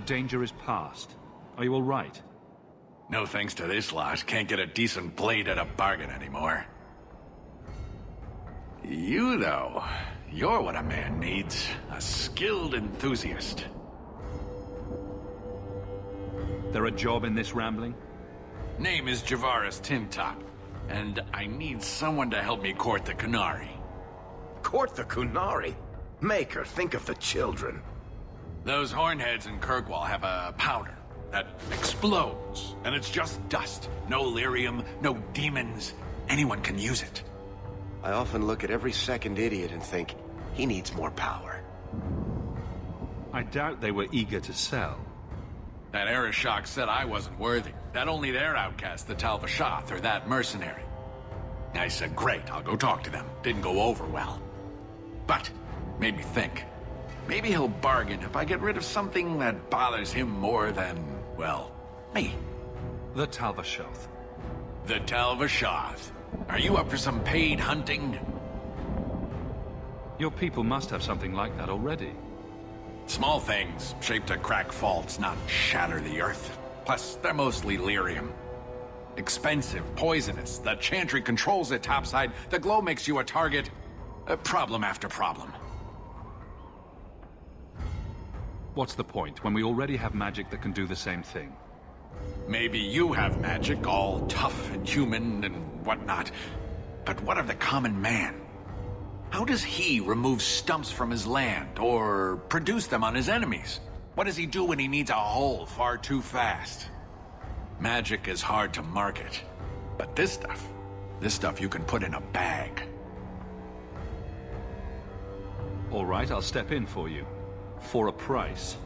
danger is past. Are you all right? No thanks to this lot, can't get a decent blade at a bargain anymore. You, though, you're what a man needs. A skilled enthusiast. There a job in this rambling? Name is Javaris Tintop, and I need someone to help me court the Qunari. Court the Qunari? Make her think of the children. Those hornheads in Kirkwall have a powder that explodes, and it's just dust. No lyrium, no demons. Anyone can use it. I often look at every second idiot and think, he needs more power. I doubt they were eager to sell. That Arishok said I wasn't worthy. That only their outcast, the Tal-Vashoth, or that mercenary. I said, great, I'll go talk to them. Didn't go over well. But, made me think. Maybe he'll bargain if I get rid of something that bothers him more than, well, me. The Tal-Vashoth. The Tal-Vashoth. Are you up for some paid hunting? Your people must have something like that already. Small things, shaped to crack faults, not shatter the earth. Plus, they're mostly lyrium. Expensive, poisonous. The chantry controls it topside. The glow makes you a target. Problem after problem. What's the point, when we already have magic that can do the same thing? Maybe you have magic, all tough and human and whatnot. But what of the common man? How does he remove stumps from his land, or produce them on his enemies? What does he do when he needs a hole far too fast? Magic is hard to market. But this stuff you can put in a bag. All right, I'll step in for you. For a price.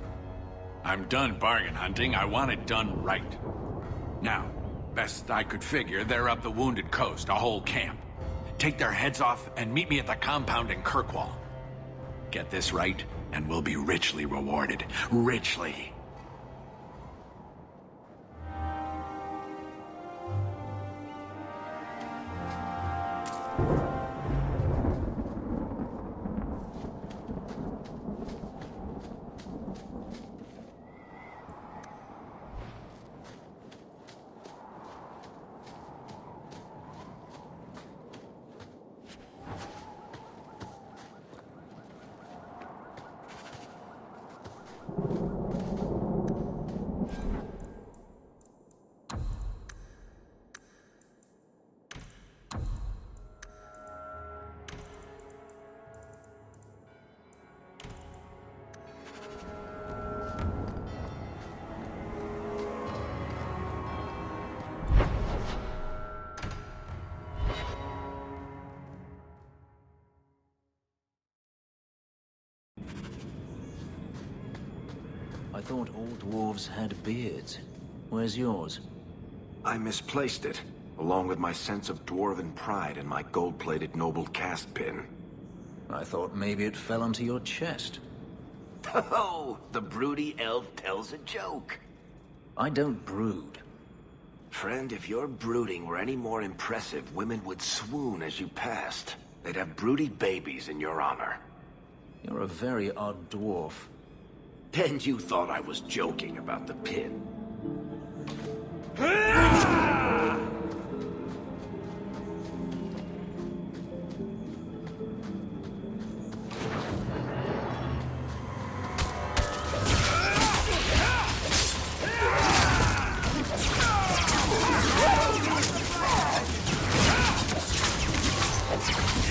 I'm done bargain hunting. I want it done right. Now, best I could figure, they're up the Wounded Coast, a whole camp. Take their heads off and meet me at the compound in Kirkwall. Get this right, and we'll be richly rewarded. Richly. I thought all dwarves had beards. Where's yours? I misplaced it, along with my sense of dwarven pride and my gold-plated noble caste pin. I thought maybe it fell onto your chest. Oh, the broody elf tells a joke. I don't brood. Friend, if your brooding were any more impressive, women would swoon as you passed. They'd have broody babies in your honor. You're a very odd dwarf. And you thought I was joking about the pin. The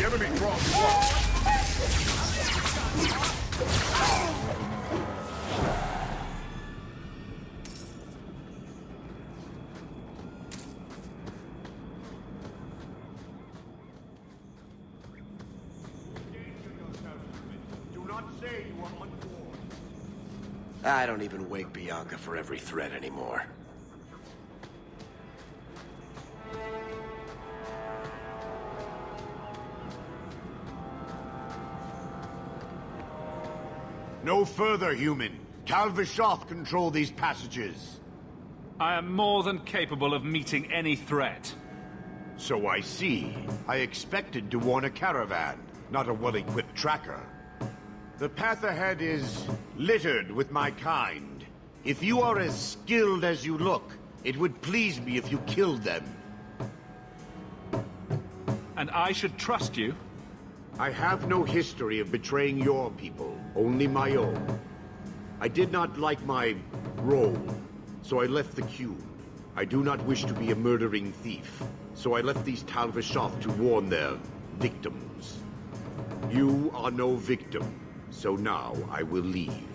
enemy dropped. I don't even wake Bianca for every threat anymore. No further, human. Tal-Vashoth control these passages. I am more than capable of meeting any threat. So I see. I expected to warn a caravan, not a well-equipped tracker. The path ahead is littered with my kind. If you are as skilled as you look, it would please me if you killed them. And I should trust you? I have no history of betraying your people, only my own. I did not like my role, so I left the Qun. I do not wish to be a murdering thief, so I left these Tal-Vashoth to warn their victims. You are no victim, so now I will leave.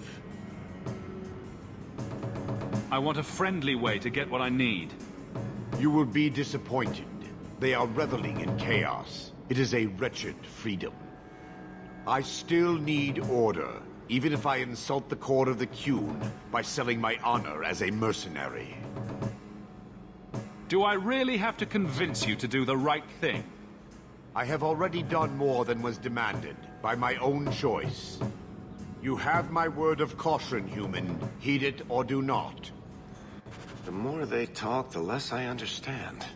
I want a friendly way to get what I need. You will be disappointed. They are reveling in chaos. It is a wretched freedom. I still need order, even if I insult the core of the Qun by selling my honor as a mercenary. Do I really have to convince you to do the right thing? I have already done more than was demanded, by my own choice. You have my word of caution, human. Heed it or do not. The more they talk, the less I understand.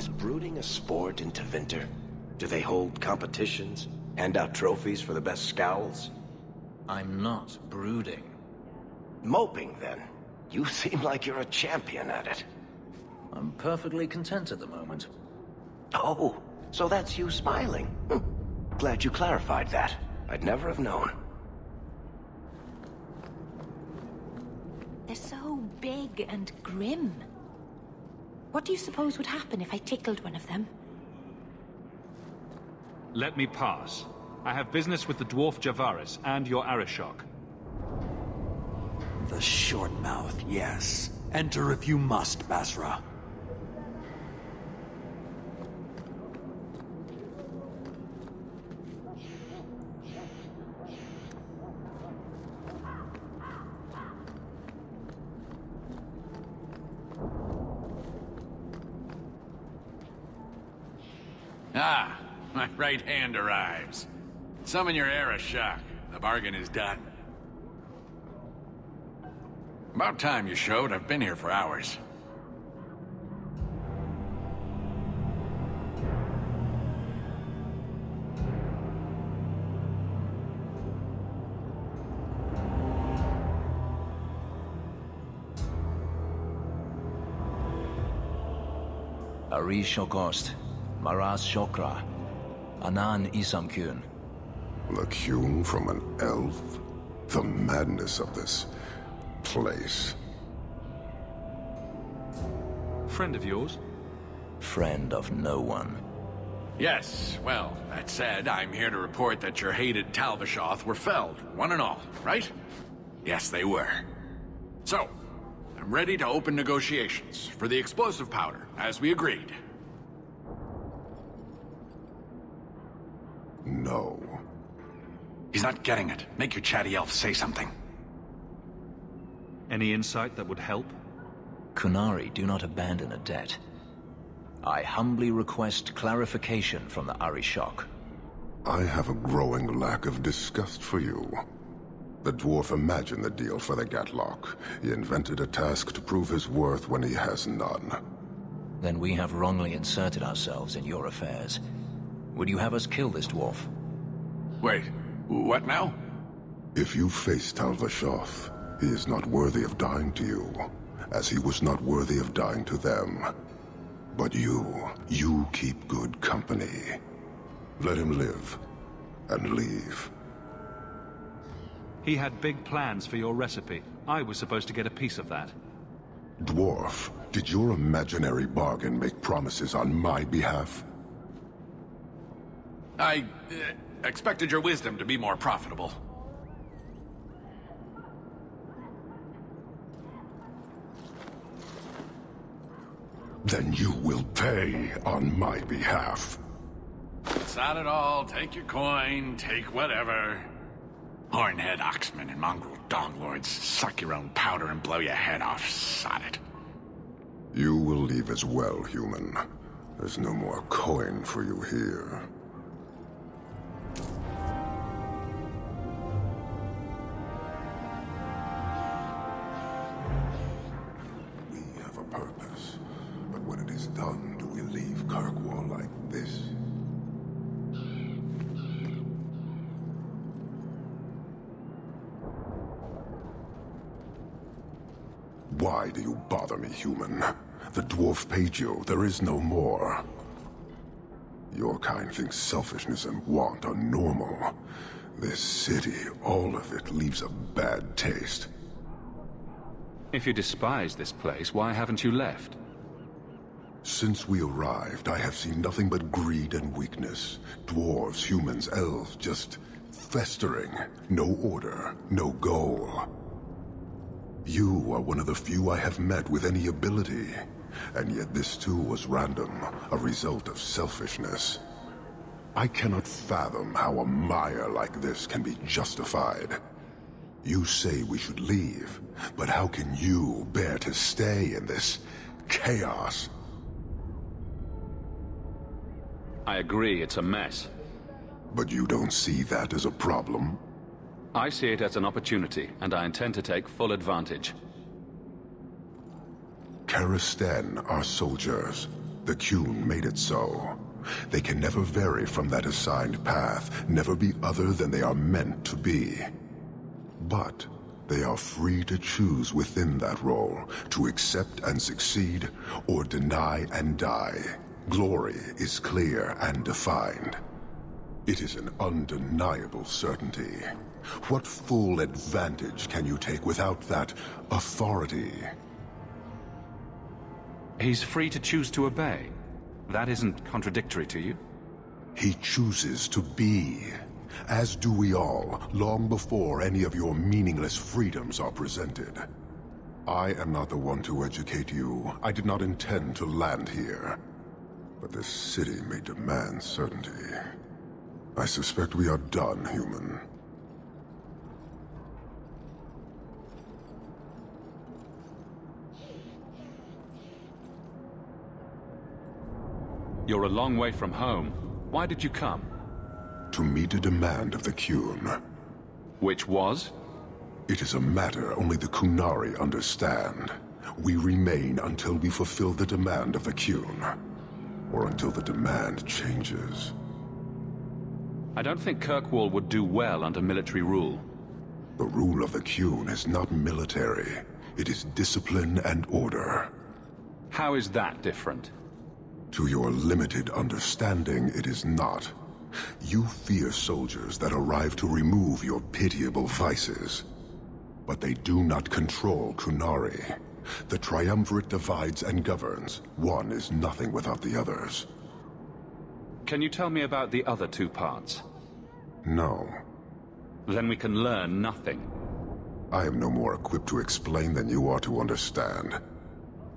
Is brooding a sport in Tevinter? Do they hold competitions? Hand out trophies for the best scowls? I'm not brooding. Moping, then. You seem like you're a champion at it. I'm perfectly content at the moment. Oh, so that's you smiling. Glad you clarified that. I'd never have known. They're so big and grim. What do you suppose would happen if I tickled one of them? Let me pass. I have business with the dwarf Javaris and your Arishok. The short mouth, yes. Enter if you must, Basra. Ah, my right hand arrives. Summon your Arishok. The bargain is done. About time you showed. I've been here for hours. Arishokost, Maras Shokra, Anan Isamkun. The Qun from an elf? The madness of this place. Friend of yours? Friend of no one. Yes, well, that said, I'm here to report that your hated Tal-Vashoth were felled, one and all, right? Yes, they were. So, I'm ready to open negotiations for the explosive powder, as we agreed. No. He's not getting it. Make your chatty elf say something. Any insight that would help? Qunari do not abandon a debt. I humbly request clarification from the Arishok. I have a growing lack of disgust for you. The dwarf imagined the deal for the Gatlock. He invented a task to prove his worth when he has none. Then we have wrongly inserted ourselves in your affairs. Would you have us kill this dwarf? Wait, what now? If you face Tal-Vashoth, he is not worthy of dying to you, as he was not worthy of dying to them. But you keep good company. Let him live, and leave. He had big plans for your recipe. I was supposed to get a piece of that. Dwarf, did your imaginary bargain make promises on my behalf? I expected your wisdom to be more profitable. Then you will pay on my behalf. Sod it all, take your coin, take whatever. Hornhead oxmen and mongrel donglords, suck your own powder and blow your head off, sod it. You will leave as well, human. There's no more coin for you here. We have a purpose, but when it is done, do we leave Kirkwall like this? Why do you bother me, human? The dwarf paid you. There is no more. Your kind thinks selfishness and want are normal. This city, all of it, leaves a bad taste. If you despise this place, why haven't you left? Since we arrived, I have seen nothing but greed and weakness. Dwarves, humans, elves, just festering. No order, no goal. You are one of the few I have met with any ability. And yet this too was random, a result of selfishness. I cannot fathom how a mire like this can be justified. You say we should leave, but how can you bear to stay in this chaos? I agree, it's a mess. But you don't see that as a problem? I see it as an opportunity, and I intend to take full advantage. Karistan are soldiers. The Qun made it so. They can never vary from that assigned path, never be other than they are meant to be. But they are free to choose within that role, to accept and succeed, or deny and die. Glory is clear and defined. It is an undeniable certainty. What full advantage can you take without that authority? He's free to choose to obey. That isn't contradictory to you? He chooses to be. As do we all, long before any of your meaningless freedoms are presented. I am not the one to educate you. I did not intend to land here. But this city may demand certainty. I suspect we are done, human. You're a long way from home. Why did you come? To meet a demand of the Qun. Which was? It is a matter only the Qunari understand. We remain until we fulfill the demand of the Qun. Or until the demand changes. I don't think Kirkwall would do well under military rule. The rule of the Qun is not military. It is discipline and order. How is that different? To your limited understanding, it is not. You fear soldiers that arrive to remove your pitiable vices. But they do not control Qunari. The Triumvirate divides and governs. One is nothing without the others. Can you tell me about the other two parts? No. Then we can learn nothing. I am no more equipped to explain than you are to understand.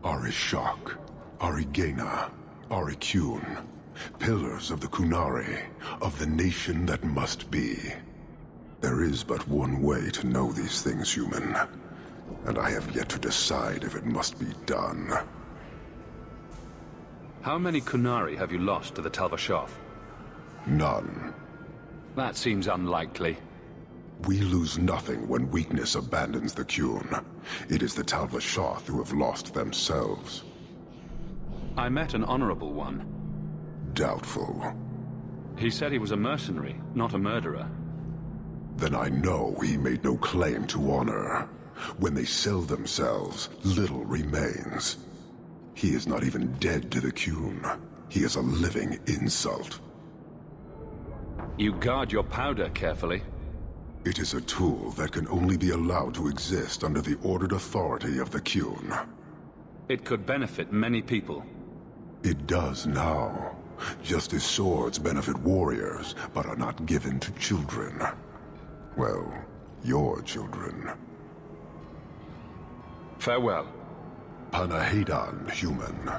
Arishok, Arigena, Ariqun, pillars of the Qunari, of the nation that must be. There is but one way to know these things, human, and I have yet to decide if it must be done. How many Qunari have you lost to the Tal-Vashoth? None. That seems unlikely. We lose nothing when weakness abandons the Qun. It is the Tal-Vashoth who have lost themselves. I met an honorable one. Doubtful. He said he was a mercenary, not a murderer. Then I know he made no claim to honor. When they sell themselves, little remains. He is not even dead to the Qun. He is a living insult. You guard your powder carefully. It is a tool that can only be allowed to exist under the ordered authority of the Qun. It could benefit many people. It does now. Just as swords benefit warriors, but are not given to children. Well, your children. Farewell. Panahedan, human.